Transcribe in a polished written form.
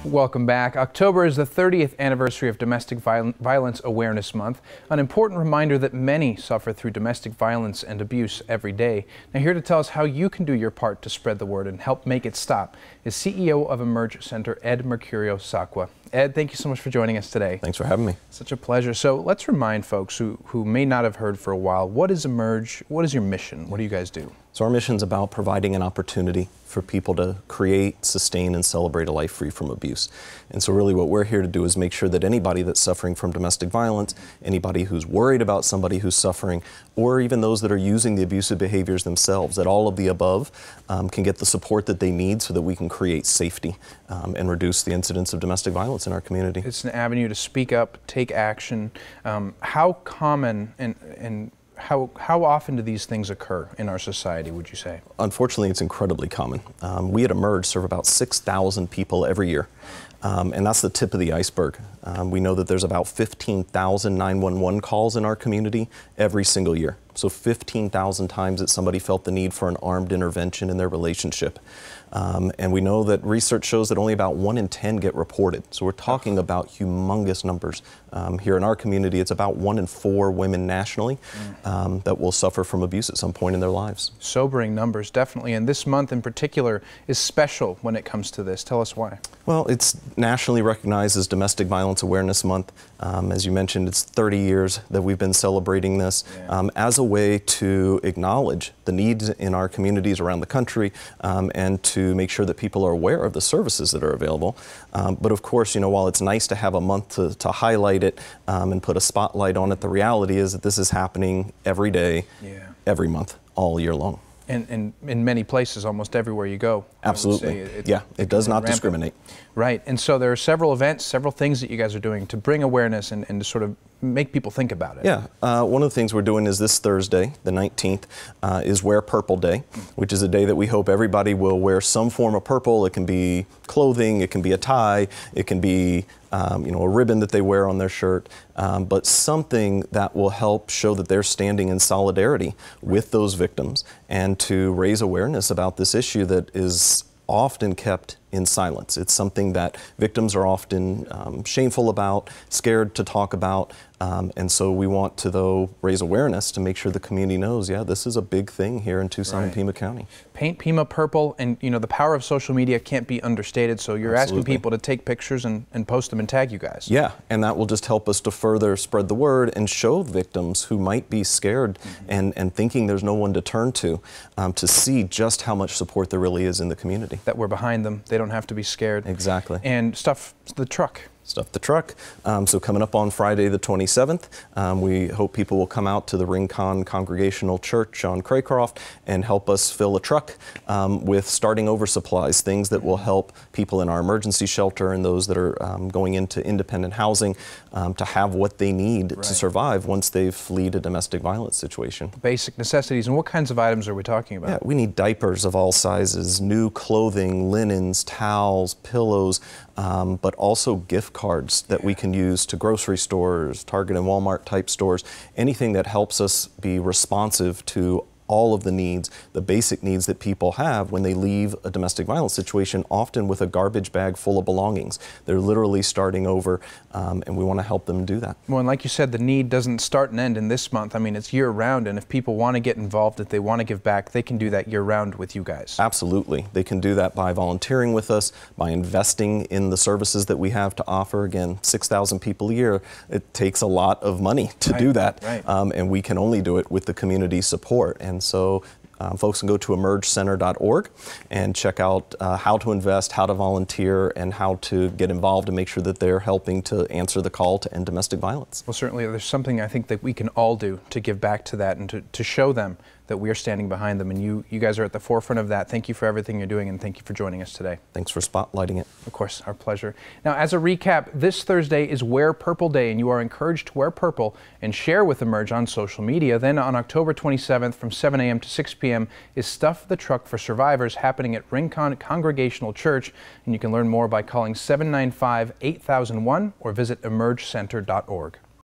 Welcome back. October is the 30th anniversary of Domestic Violence Awareness Month, an important reminder that many suffer through domestic violence and abuse every day. Now, here to tell us how you can do your part to spread the word and help make it stop is CEO of Emerge Center, Ed Mercurio-Sakwa. Ed, thank you so much for joining us today. Thanks for having me. Such a pleasure. So let's remind folks who may not have heard for a while, what is Emerge? What is your mission? What do you guys do? So our mission is about providing an opportunity for people to create, sustain, and celebrate a life free from abuse. And so really what we're here to do is make sure that anybody that's suffering from domestic violence, anybody who's worried about somebody who's suffering, or even those that are using the abusive behaviors themselves, that all of the above can get the support that they need so that we can create safety and reduce the incidence of domestic violence in our community. It's an avenue to speak up, take action. How common and how often do these things occur in our society, would you say? Unfortunately, it's incredibly common. We at Emerge serve about 6,000 people every year, and that's the tip of the iceberg. We know that there's about 15,000 911 calls in our community every single year. So 15,000 times that somebody felt the need for an armed intervention in their relationship. And we know that research shows that only about 1 in 10 get reported. So we're talking about humongous numbers. Here in our community, it's about 1 in 4 women nationally that will suffer from abuse at some point in their lives. Sobering numbers, definitely. And this month in particular is special when it comes to this. Tell us why. Well, it's nationally recognized as Domestic Violence Awareness Month. As you mentioned, it's 30 years that we've been celebrating this as a way to acknowledge the needs in our communities around the country and to make sure that people are aware of the services that are available. But of course, you know, while it's nice to have a month to highlight it and put a spotlight on it, the reality is that this is happening every day, every month, all year long. And in many places, almost everywhere you go. Absolutely. It does not discriminate. Right. And so there are several events, several things that you guys are doing to bring awareness and to sort of make people think about it. Yeah. One of the things we're doing is this Thursday, the 19th, is Wear Purple Day, which is a day that we hope everybody will wear some form of purple. It can be clothing, it can be a tie, it can be you know, a ribbon that they wear on their shirt, but something that will help show that they're standing in solidarity with those victims and to raise awareness about this issue that is often kept in silence. It's something that victims are often shameful about, scared to talk about, and so we want to, though, raise awareness to make sure the community knows, yeah, this is a big thing here in Tucson and Pima County. Paint Pima purple, and you know, the power of social media can't be understated, so you're asking people to take pictures and post them and tag you guys. Yeah, and that will just help us to further spread the word and show victims who might be scared and thinking there's no one to turn to see just how much support there really is in the community. That we're behind them. They don't have to be scared. Exactly. And stuff the truck. Stuff the truck. So coming up on Friday the 27th, we hope people will come out to the Rincon Congregational Church on Craycroft and help us fill a truck with starting over supplies, things that will help people in our emergency shelter and those that are going into independent housing to have what they need to survive once they've fled a domestic violence situation. Basic necessities. And what kinds of items are we talking about? Yeah, we need diapers of all sizes, new clothing, linens, towels, pillows, but also gift cards that we can use to grocery stores, Target and Walmart type stores, anything that helps us be responsive to all of the needs, the basic needs that people have when they leave a domestic violence situation, often with a garbage bag full of belongings. They're literally starting over, and we want to help them do that. Well, and like you said, the need doesn't start and end in this month. I mean, it's year-round, and if people want to get involved, if they want to give back, they can do that year-round with you guys. Absolutely. They can do that by volunteering with us, by investing in the services that we have to offer. Again, 6,000 people a year. It takes a lot of money to do that, and we can only do it with the community support. And so folks can go to emergecenter.org and check out how to invest, how to volunteer, and how to get involved and make sure that they're helping to answer the call to end domestic violence. Well, certainly there's something I think that we can all do to give back to that and to show them that we are standing behind them, and you guys are at the forefront of that. Thank you for everything you're doing, and thank you for joining us today. Thanks for spotlighting it. Of course, our pleasure. Now, as a recap, this Thursday is Wear Purple Day, and you are encouraged to wear purple and share with Emerge on social media. Then on October 27th from 7 a.m. to 6 p.m. is Stuff the Truck for Survivors happening at Rincon Congregational Church, and you can learn more by calling 795-8001 or visit emergecenter.org.